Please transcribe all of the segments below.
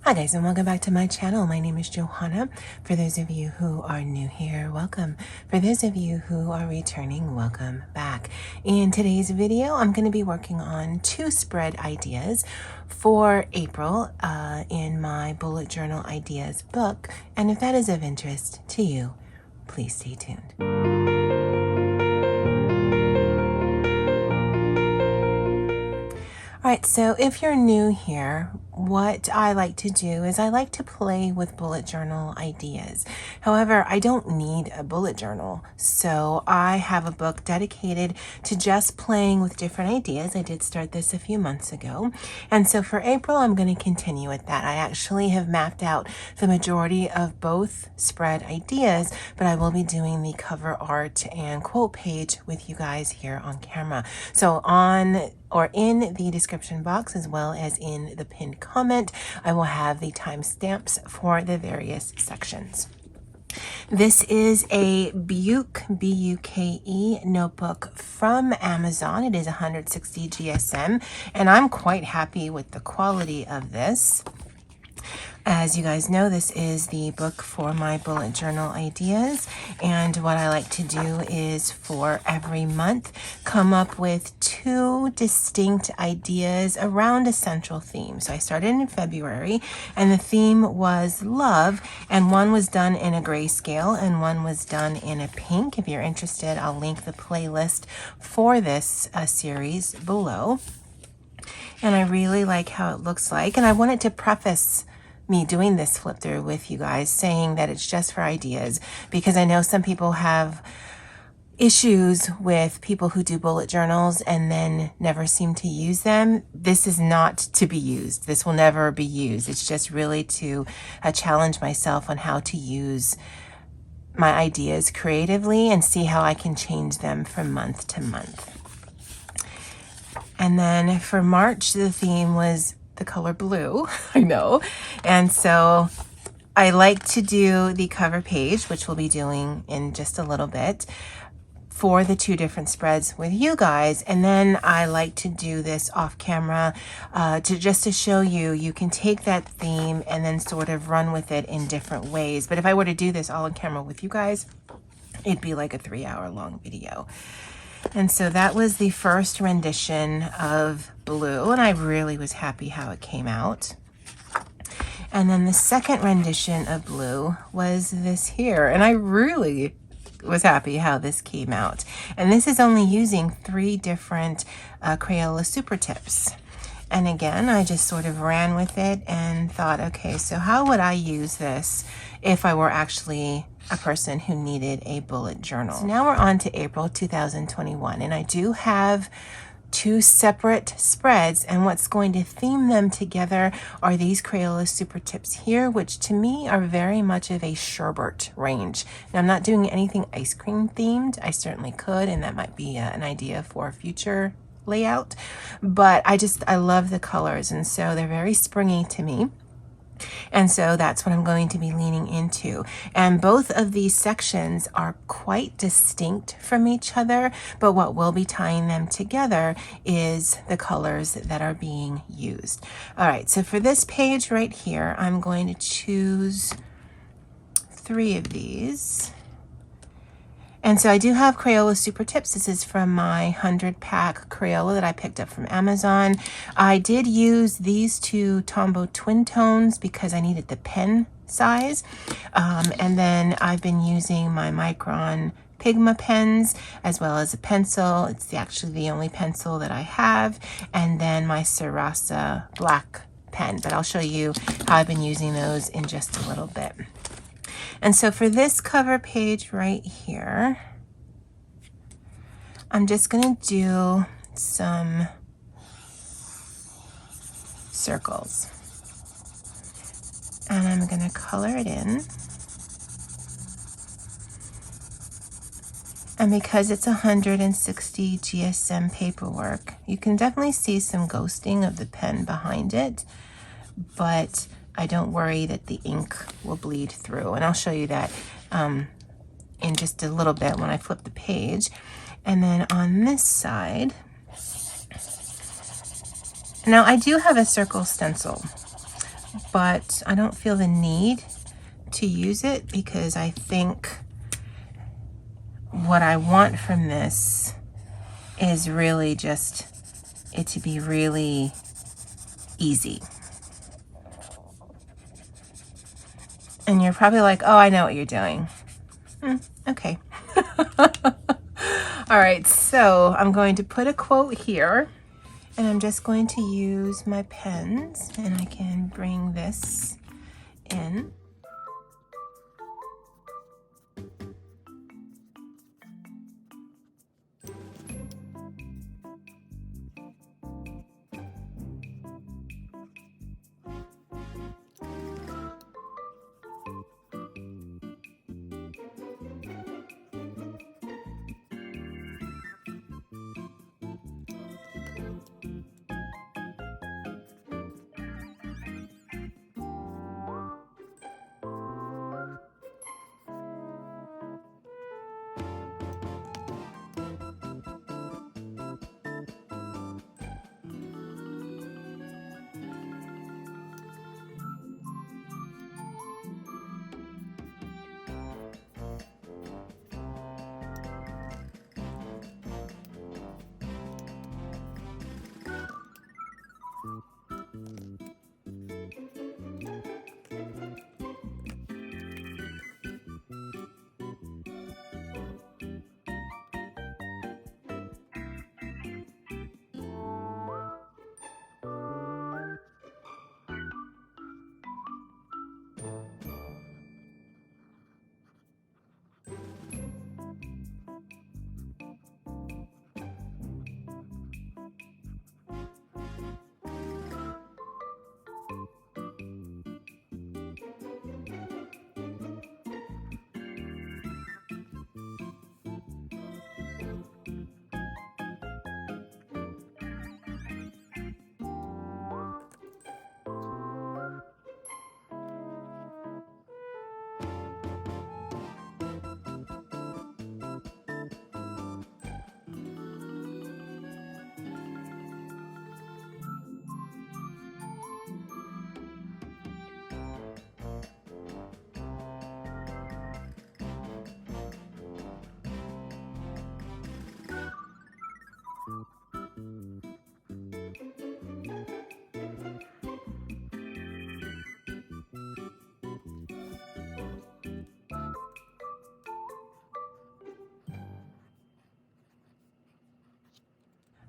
Hi guys, and welcome back to my channel. My name is Johanna. For those of you who are new here, welcome. For those of you who are returning, welcome back. In today's video, I'm going to be working on 2 spread ideas for April in my bullet journal ideas book. And if that is of interest to you, please stay tuned. All right, so if you're new here, what I like to do is I like to play with bullet journal ideas. However, I don't need a bullet journal, so I have a book dedicated to just playing with different ideas. I did start this a few months ago, and so for April, I'm going to continue with that. I actually have mapped out the majority of both spread ideas, but I will be doing the cover art and quote page with you guys here on camera. So in the description box, as well as in the pinned comment, I will have the timestamps for the various sections. This is a BUJO, B-U-K-E notebook from Amazon. It is 160 GSM, and I'm quite happy with the quality of this. As you guys know, this is the book for my bullet journal ideas, and what I like to do is for every month come up with 2 distinct ideas around a central theme. So I started in February, and the theme was love, and one was done in a grayscale and one was done in a pink. If you're interested, I'll link the playlist for this series below. And I really like how it looks like, and I wanted to preface me doing this flip through with you guys saying that it's just for ideas, because I know some people have issues with people who do bullet journals and then never seem to use them. This is not to be used. This will never be used. It's just really to challenge myself on how to use my ideas creatively and see how I can change them from month to month. And then for March, the theme was the color blue. I know. And so I like to do the cover page, which we'll be doing in just a little bit, for the 2 different spreads with you guys. And then I like to do this off camera to show you, you can take that theme and then sort of run with it in different ways. But if I were to do this all on camera with you guys, it'd be like a 3-hour long video. And so that was the first rendition of blue, and I really was happy how it came out. And then the second rendition of blue was this here, and I really was happy how this came out. And this is only using 3 different Crayola SuperTips. And again, I just sort of ran with it and thought, okay, so how would I use this if I were actually a person who needed a bullet journal? So now we're on to April 2021, and I do have 2 separate spreads, and what's going to theme them together are these Crayola SuperTips here, which to me are very much of a Sherbet range. Now, I'm not doing anything ice cream themed. I certainly could, and that might be an idea for a future layout, but I love the colors, and so they're very springy to me. And so that's what I'm going to be leaning into. And both of these sections are quite distinct from each other, but what will be tying them together is the colors that are being used. All right, so for this page right here, I'm going to choose 3 of these. And so I do have Crayola SuperTips. This is from my 100-pack Crayola that I picked up from Amazon. I did use these 2 Tombow twin tones because I needed the pen size. And then I've been using my Micron Pigma pens as well as a pencil. It's actually the only pencil that I have. And then my Sarasa black pen. But I'll show you how I've been using those in just a little bit. And so for this cover page right here, I'm just going to do some circles. And I'm going to color it in. And because it's 160 GSM paperwork, you can definitely see some ghosting of the pen behind it, but I don't worry that the ink will bleed through. And I'll show you that in just a little bit when I flip the page. And then on this side, now I do have a circle stencil, but I don't feel the need to use it because I think what I want from this is really just it to be really easy. And you're probably like, oh, I know what you're doing. Okay. All right, so I'm going to put a quote here, and I'm just going to use my pens, and I can bring this in.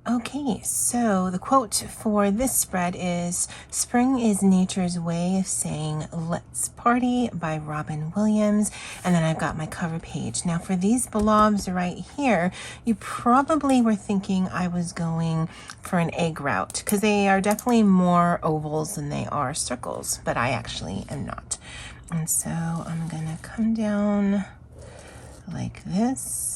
Okay, so the quote for this spread is, "Spring is nature's way of saying let's party" by Robin Williams. And then I've got my cover page. Now for these blobs right here, you probably were thinking I was going for an egg route because they are definitely more ovals than they are circles, but I actually am not. And so I'm gonna come down like this.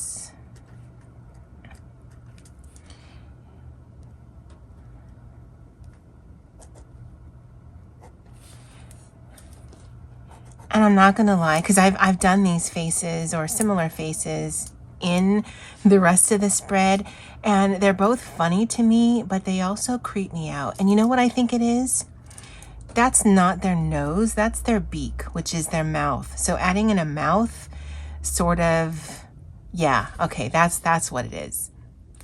And I'm not gonna lie, because I've done these faces or similar faces in the rest of the spread, and they're both funny to me, but they also creep me out. And you know what I think it is? That's not their nose, that's their beak, which is their mouth. So adding in a mouth, sort of, yeah, okay, that's what it is.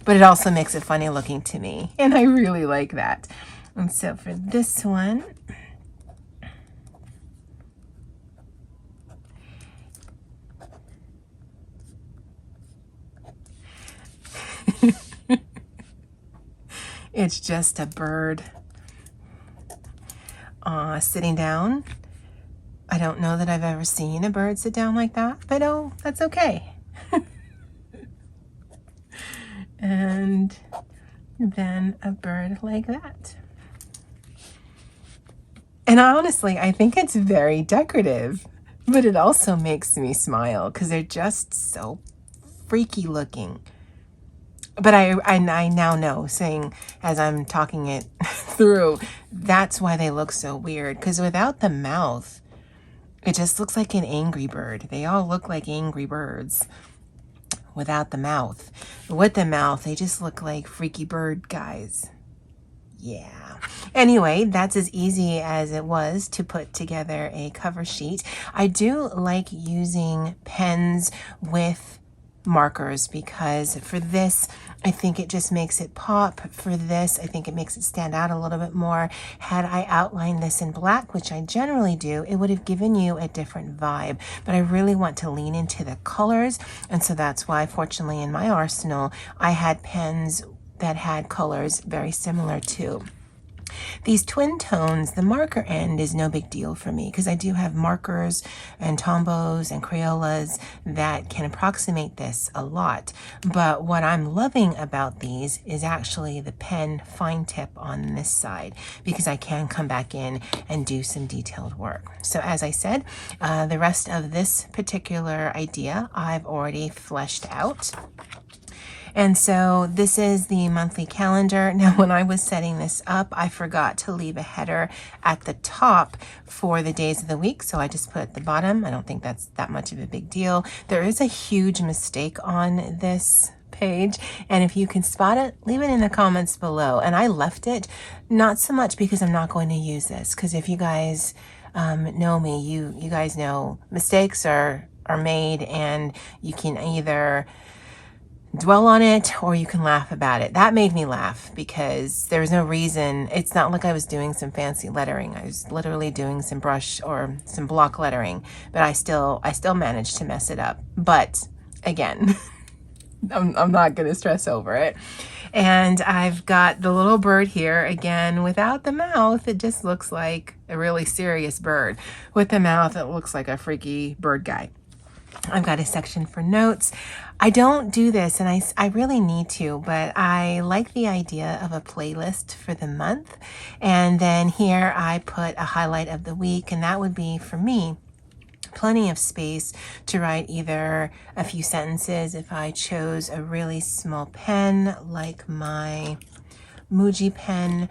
But it also makes it funny looking to me, and I really like that. And so for this one, it's just a bird sitting down. I don't know that I've ever seen a bird sit down like that, but oh, that's okay. And then a bird like that. And honestly, I think it's very decorative, but it also makes me smile because they're just so freaky looking. But I now know, saying as I'm talking it through, that's why they look so weird. Because without the mouth, it just looks like an angry bird. They all look like angry birds without the mouth. With the mouth, they just look like freaky bird guys. Yeah. Anyway, that's as easy as it was to put together a cover sheet. I do like using pens with markers because for this, I think it just makes it pop. For this, I think it makes it stand out a little bit more. Had I outlined this in black, which I generally do, it would have given you a different vibe. But I really want to lean into the colors. And so that's why, fortunately, in my arsenal, I had pens that had colors very similar to these twin tones. The marker end is no big deal for me because I do have markers and Tombos and Crayolas that can approximate this a lot. But what I'm loving about these is actually the pen fine tip on this side because I can come back in and do some detailed work. So as I said, the rest of this particular idea I've already fleshed out. And so this is the monthly calendar. Now, when I was setting this up, I forgot to leave a header at the top for the days of the week. So I just put at the bottom. I don't think that's that much of a big deal. There is a huge mistake on this page. And if you can spot it, leave it in the comments below. And I left it not so much because I'm not going to use this. Because if you guys know me, you guys know mistakes are made and you can either dwell on it or you can laugh about it. That made me laugh because there was no reason. It's not like I was doing some fancy lettering. I was literally doing some brush or some block lettering, but I still managed to mess it up. But again, I'm not going to stress over it. And I've got the little bird here again without the mouth. It just looks like a really serious bird. With the mouth, it looks like a freaky bird guy. I've got a section for notes. I don't do this, and I really need to, but I like the idea of a playlist for the month. And then here I put a highlight of the week, and that would be, for me, plenty of space to write either a few sentences if I chose a really small pen like my Muji pen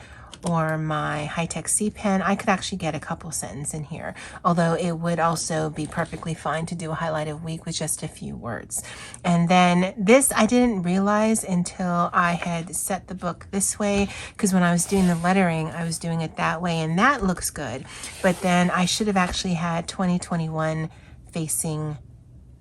or my high-tech C pen. I could actually get a couple sentences in here, although it would also be perfectly fine to do a highlight of week with just a few words. And then this I didn't realize until I had set the book this way, because when I was doing the lettering, I was doing it that way, and that looks good. But then I should have actually had 2021 facing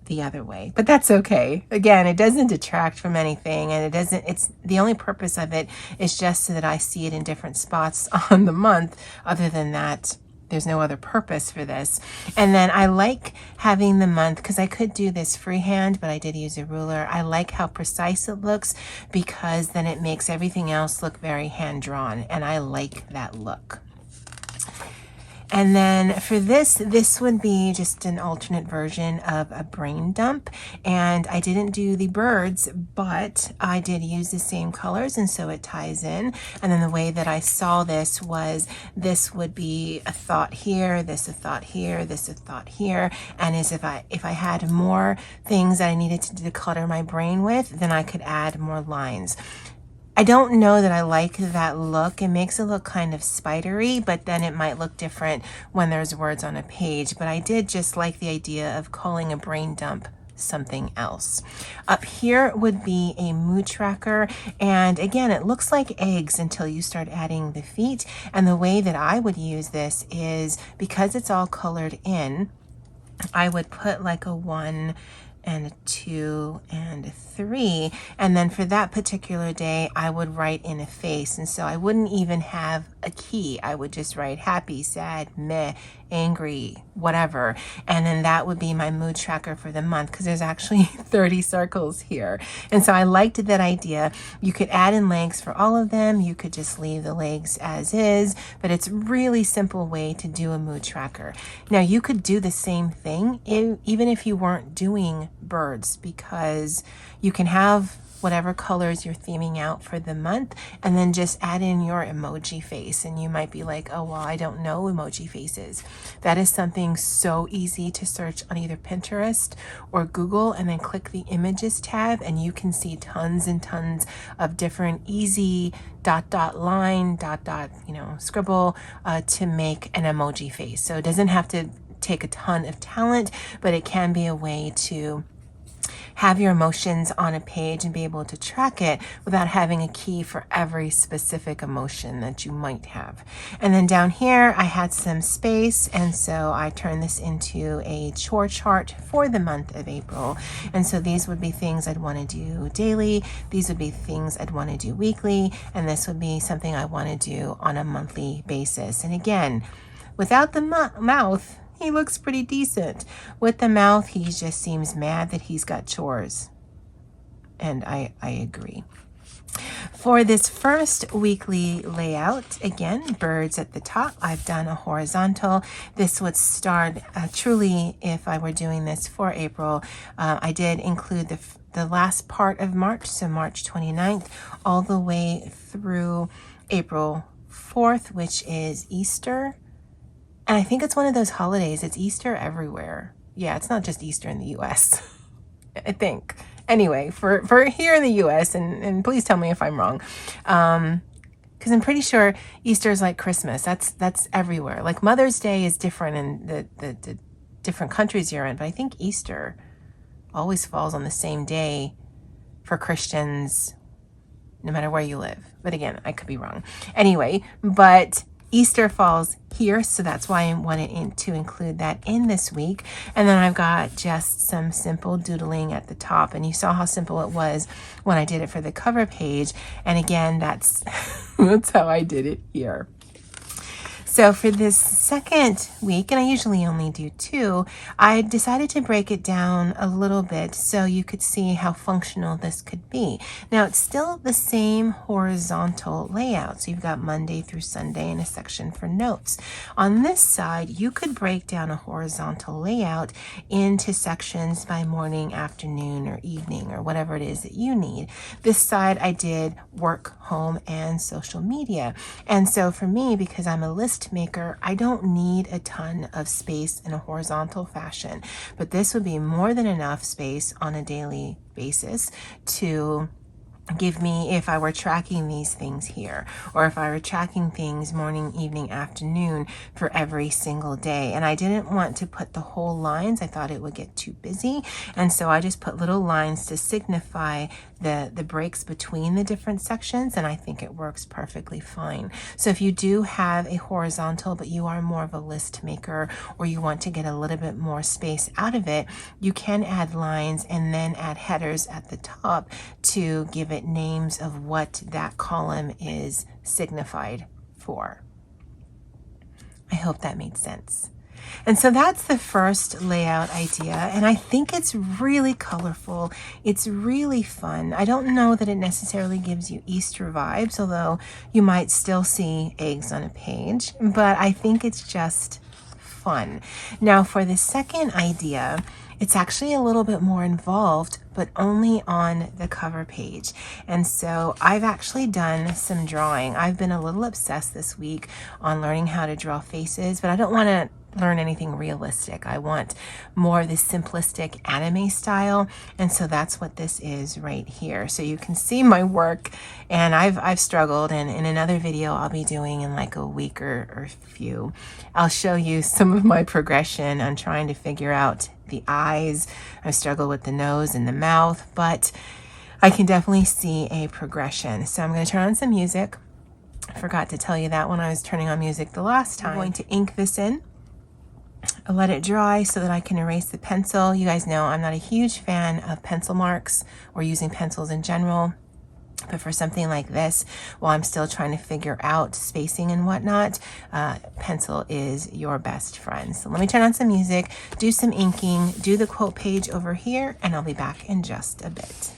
the other way, but that's okay. Again, it doesn't detract from anything, and it's the only purpose of it is just so that I see it in different spots on the month. Other than that, there's no other purpose for this. And then I like having the month, because I could do this freehand, but I did use a ruler. I like how precise it looks because then it makes everything else look very hand-drawn, and I like that look. And then for this would be just an alternate version of a brain dump. And I didn't do the birds, but I did use the same colors, and so it ties in. And then the way that I saw this was this would be a thought here, this a thought here, this a thought here. And as if I had more things that I needed to declutter my brain with, then I could add more lines. I don't know that I like that look. It makes it look kind of spidery, but then it might look different when there's words on a page. But I did just like the idea of calling a brain dump something else. Up here would be a mood tracker. And again, it looks like eggs until you start adding the feet. And the way that I would use this is, because it's all colored in, I would put like a 1 and a 2 and a 3, and then for that particular day I would write in a face, and so I wouldn't even have a key. I would just write happy, sad, meh, angry, whatever, and then that would be my mood tracker for the month, because there's actually 30 circles here. And so I liked that idea. You could add in legs for all of them, you could just leave the legs as is, but it's a really simple way to do a mood tracker. Now you could do the same thing even if you weren't doing birds, because you can have whatever colors you're theming out for the month, and then just add in your emoji face. And you might be like, oh, well, I don't know emoji faces. That is something so easy to search on either Pinterest or Google, and then click the images tab, and you can see tons and tons of different easy line, scribble to make an emoji face. So it doesn't have to take a ton of talent, but it can be a way to have your emotions on a page and be able to track it without having a key for every specific emotion that you might have. And then down here, I had some space, and so I turned this into a chore chart for the month of April. And so these would be things I'd want to do daily, these would be things I'd want to do weekly, and this would be something I want to do on a monthly basis. And again, without the mouth, he looks pretty decent. With the mouth, he just seems mad that he's got chores. And I agree. For this first weekly layout, again, birds at the top, I've done a horizontal. This would start truly, if I were doing this for April, I did include the last part of March, so March 29th, all the way through April 4th, which is Easter. And I think it's one of those holidays. It's Easter everywhere. Yeah, it's not just Easter in the US, I think. Anyway, for here in the US, and please tell me if I'm wrong, because I'm pretty sure Easter is like Christmas. That's everywhere. Like Mother's Day is different in the different countries you're in, but I think Easter always falls on the same day for Christians, no matter where you live. But again, I could be wrong. Anyway, but Easter falls here, so that's why I wanted to include that in this week. And then I've got just some simple doodling at the top, and you saw how simple it was when I did it for the cover page. And again, that's that's how I did it here. So for this second week, and I usually only do 2, I decided to break it down a little bit so you could see how functional this could be. Now, it's still the same horizontal layout. So you've got Monday through Sunday and a section for notes. On this side, you could break down a horizontal layout into sections by morning, afternoon, or evening, or whatever it is that you need. This side, I did work, home, and social media. And so for me, because I'm a list maker, I don't need a ton of space in a horizontal fashion, but this would be more than enough space on a daily basis to give me, if I were tracking these things here, or if I were tracking things morning, evening, afternoon for every single day. And I didn't want to put the whole lines. I thought it would get too busy. And so I just put little lines to signify the breaks between the different sections, and I think it works perfectly fine. So if you do have a horizontal, but you are more of a list maker, or you want to get a little bit more space out of it, you can add lines and then add headers at the top to give it names of what that column is signified for. I hope that made sense. And so that's the first layout idea, and I think it's really colorful. It's really fun. I don't know that it necessarily gives you Easter vibes, although you might still see eggs on a page, but I think it's just fun. Now for the second idea, it's actually a little bit more involved, but only on the cover page. And so I've actually done some drawing. I've been a little obsessed this week on learning how to draw faces, but I don't want to learn anything realistic. I want more of this simplistic anime style, and so that's what this is right here. So you can see my work, and I've struggled, and in another video I'll be doing in like a week or few, I'll show you some of my progression on trying to figure out the eyes. I've struggled with the nose and the mouth, but I can definitely see a progression. So I'm going to turn on some music. I forgot to tell you that when I was turning on music the last time. I'm going to ink this in. I'll let it dry so that I can erase the pencil. You guys know I'm not a huge fan of pencil marks or using pencils in general. But for something like this, while I'm still trying to figure out spacing and whatnot, pencil is your best friend. So let me turn on some music, do some inking, do the quote page over here, and I'll be back in just a bit.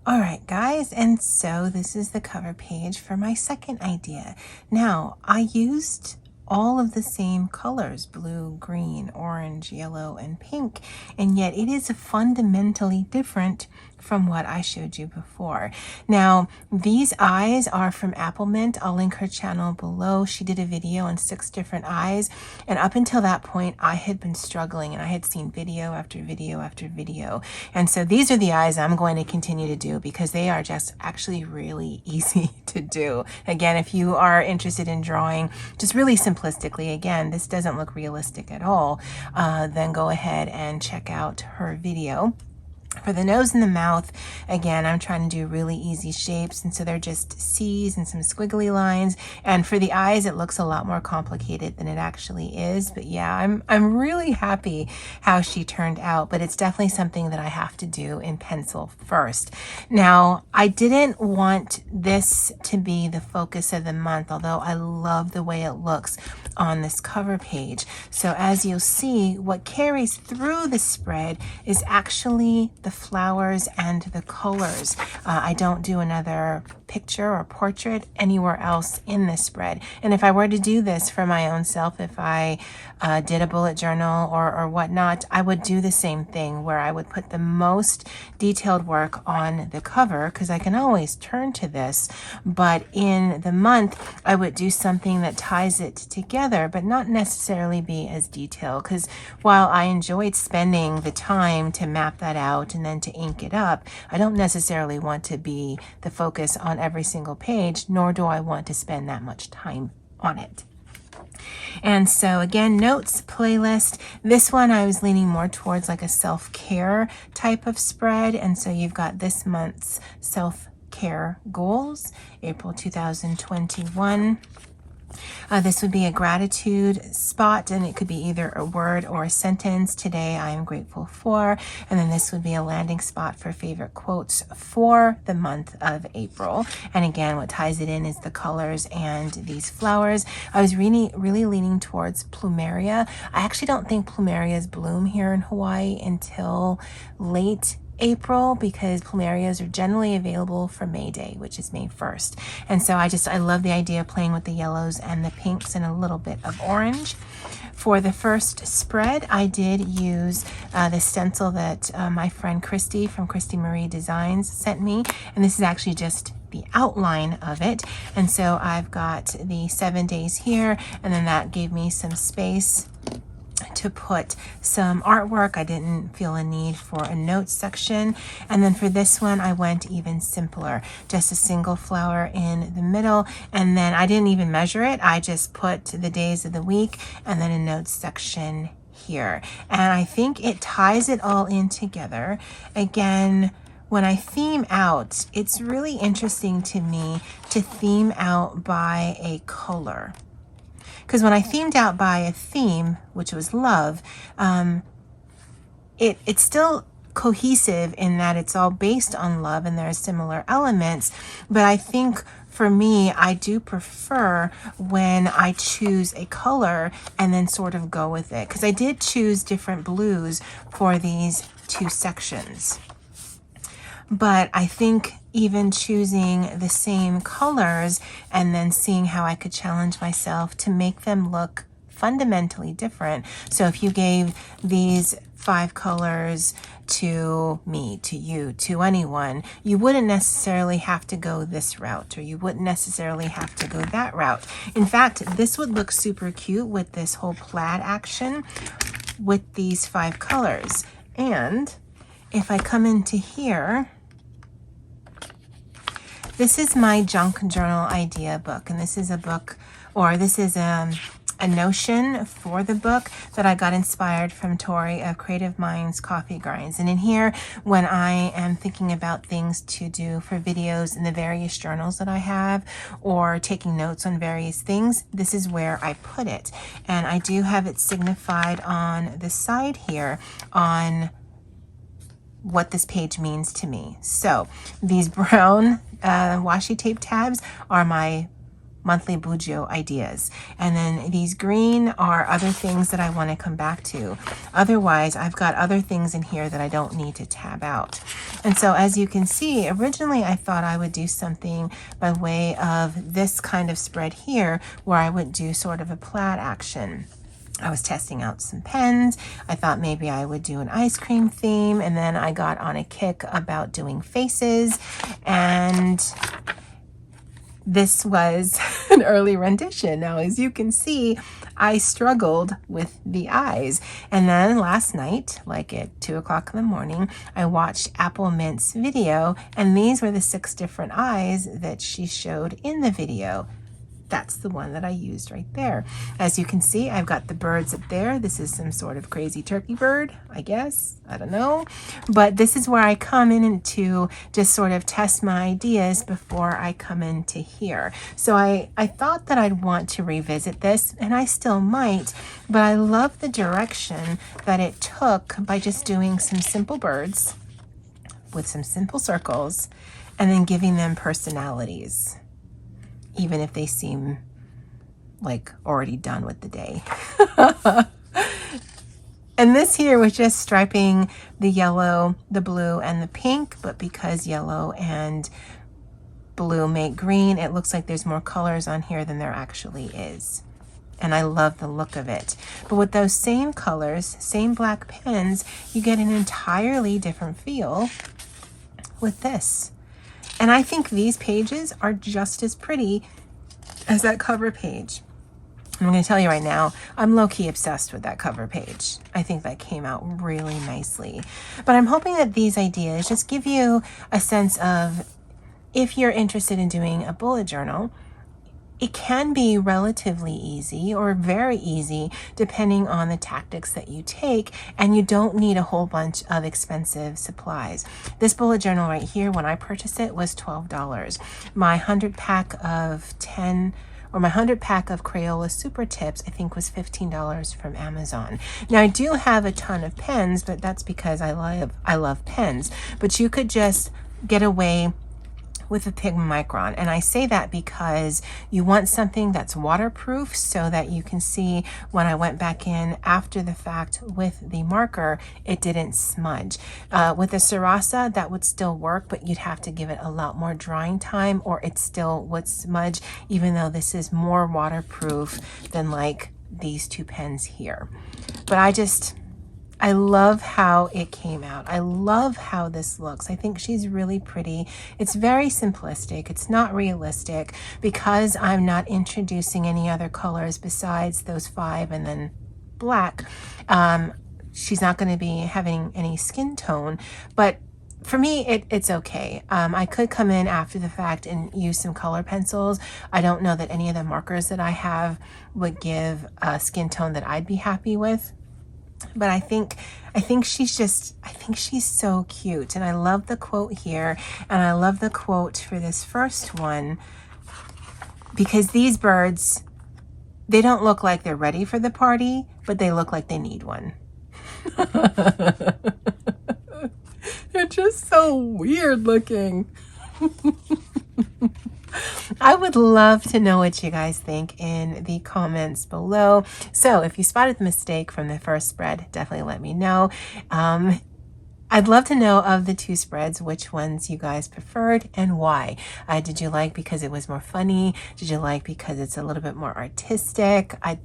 All right, guys, and so this is the cover page for my second idea. Now, I used all of the same colors, blue, green, orange, yellow, and pink, and yet it is fundamentally different from what I showed you before. Now, these eyes are from Apple Mint. I'll link her channel below. She did a video on 6 different eyes, and up until that point, I had been struggling, and I had seen video after video after video. And so these are the eyes I'm going to continue to do because they are just actually really easy to do. Again, if you are interested in drawing just really simplistically, again, this doesn't look realistic at all, then go ahead and check out her video. For the nose and the mouth, again, I'm trying to do really easy shapes, and so they're just C's and some squiggly lines. And for the eyes, it looks a lot more complicated than it actually is. But yeah, I'm really happy how she turned out, but it's definitely something that I have to do in pencil first. Now, I didn't want this to be the focus of the month, although I love the way it looks on this cover page. So as you'll see, what carries through the spread is actually the flowers and the colors. I don't do another picture or portrait anywhere else in this spread. And if I were to do this for my own self, if I did a bullet journal or whatnot, I would do the same thing where I would put the most detailed work on the cover because I can always turn to this. But in the month, I would do something that ties it together, but not necessarily be as detailed, because while I enjoyed spending the time to map that out and then to ink it up, I don't necessarily want to be the focus on every single page, nor do I want to spend that much time on it. And so again, notes, playlist. This one I was leaning more towards like a self-care type of spread. And so you've got this month's self-care goals, April 2021. This would be a gratitude spot, and it could be either a word or a sentence. Today I am grateful for. And then this would be a landing spot for favorite quotes for the month of April. And again, what ties it in is the colors and these flowers. I was really leaning towards plumeria. I actually don't think plumerias bloom here in Hawaii until late April, because plumerias are generally available for May Day, which is May 1st. And so I love the idea of playing with the yellows and the pinks and a little bit of orange. For the first spread, I did use the stencil that my friend Christy from Christy Marie Designs sent me. And this is actually just the outline of it. And so I've got the 7 days here, and then that gave me some space to put some artwork. I didn't feel a need for a notes section. And then for this one, I went even simpler, just a single flower in the middle. And then I didn't even measure it. I just put the days of the week and then a notes section here. And I think it ties it all in together. Again, when I theme out, it's really interesting to me to theme out by a color. Because when I themed out by a theme, which was love, it's still cohesive in that it's all based on love and there are similar elements. But I think for me, I do prefer when I choose a color and then sort of go with it. Because I did choose different blues for these 2 sections. But I think even choosing the same colors and then seeing how I could challenge myself to make them look fundamentally different. So if you gave these 5 colors to me, to you, to anyone, you wouldn't necessarily have to go this route, or you wouldn't necessarily have to go that route. In fact, this would look super cute with this whole plaid action with these 5 colors. And if I come into here, this is my junk journal idea book, and this is a book, or this is a notion for the book that I got inspired from Tori of Creative Minds Coffee Grinds. And in here, when I am thinking about things to do for videos in the various journals that I have, or taking notes on various things, this is where I put it. And I do have it signified on the side here on what this page means to me. So these brown washi tape tabs are my monthly BUJO ideas. And then these green are other things that I want to come back to. Otherwise, I've got other things in here that I don't need to tab out. And so as you can see, originally I thought I would do something by way of this kind of spread here, where I would do sort of a plaid action. I was testing out some pens. I thought maybe I would do an ice cream theme, and then I got on a kick about doing faces, and this was an early rendition. Now, as you can see, I struggled with the eyes. And then last night, like at 2 o'clock in the morning, I watched Apple Mint's video, and these were the 6 different eyes that she showed in the video. That's the one that I used right there. As you can see, I've got the birds up there. This is some sort of crazy turkey bird, I guess. I don't know. But this is where I come in to just sort of test my ideas before I come into here. So I thought that I'd want to revisit this, and I still might, but I love the direction that it took by just doing some simple birds with some simple circles and then giving them personalities, even if they seem like already done with the day. And this here was just striping the yellow, the blue, and the pink, but because yellow and blue make green, it looks like there's more colors on here than there actually is. And I love the look of it. But with those same colors, same black pens, you get an entirely different feel with this. And I think these pages are just as pretty as that cover page. I'm going to tell you right now, I'm low-key obsessed with that cover page. I think that came out really nicely. But I'm hoping that these ideas just give you a sense of, if you're interested in doing a bullet journal, it can be relatively easy or very easy depending on the tactics that you take, and you don't need a whole bunch of expensive supplies. This bullet journal right here, when I purchased it, was $12. My 100 pack of 10 or my 100 pack of Crayola SuperTips, I think, was $15 from Amazon. Now, I do have a ton of pens, but that's because I love pens. But you could just get away with a Pigment Micron. And I say that because you want something that's waterproof so that you can see when I went back in after the fact with the marker, it didn't smudge. With a Sarasa, that would still work, but you'd have to give it a lot more drying time or it still would smudge, even though this is more waterproof than like these 2 pens here. But I love how it came out. I love how this looks. I think she's really pretty. It's very simplistic. It's not realistic because I'm not introducing any other colors besides those 5 and then black. She's not going to be having any skin tone, but for me, it's okay. I could come in after the fact and use some color pencils. I don't know that any of the markers that I have would give a skin tone that I'd be happy with. But I think she's so cute. And I love the quote here. And I love the quote for this first one, because these birds, they don't look like they're ready for the party, but they look like they need one. They're just so weird looking. I would love to know what you guys think in the comments below. So if you spotted the mistake from the first spread, definitely let me know. I'd love to know of the 2 spreads, which ones you guys preferred and why. Did you like because it was more funny? Did you like because it's a little bit more artistic? I'd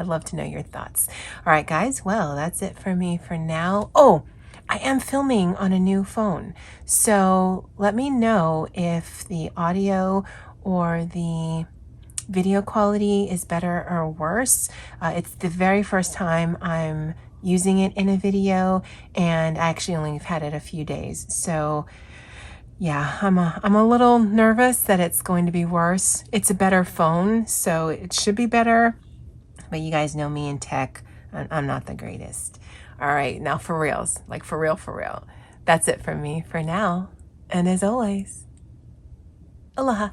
love to know your thoughts. All right, guys. Well, that's it for me for now. Oh, I am filming on a new phone, so let me know if the audio or the video quality is better or worse. It's the very first time I'm using it in a video, and I actually only have had it a few days. So yeah, I'm a little nervous that it's going to be worse. It's a better phone, so it should be better, but you guys know me in tech. I'm not the greatest. All right, now for reals, like for real. That's it from me for now. And as always, aloha.